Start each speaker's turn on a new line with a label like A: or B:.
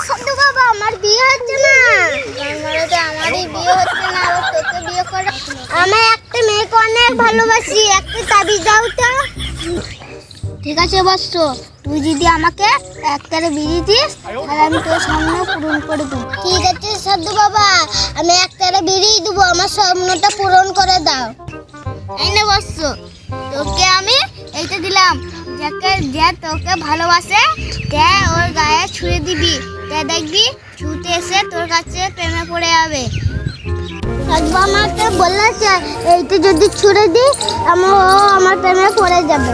A: সত্যি বাবা আমার বিয়ে হচ্ছে না। আমারই বিয়ে হচ্ছে না, তোকে বিয়ে করে। আমি একটা মেয়েকে অনেক ভালোবাসি, একটা তাবিজ দাও তো। ঠিক আছে বৎস, তুই যদি আমাকে একটারে বিয়ে দিস তাহলে আমি তোর স্বপ্ন পূরণ করে দেবো। ঠিক আছে সাধু বাবা, আমি একটারে বিয়ে দেবো, আমার স্বপ্নটা পূরণ করে দাও। এই না বৎস, তোকে আমি এইটা দিলাম, যে তোকে ভালোবাসে তে ওর গায়ে ছুঁড়ে দিবি, তে দেখবি ছুটে এসে তোর কাছে প্রেমে পড়ে যাবে। সাধু আমাকে বলেছে এইটা যদি ছুঁড়ে দিই আমার প্রেমে পড়ে যাবে।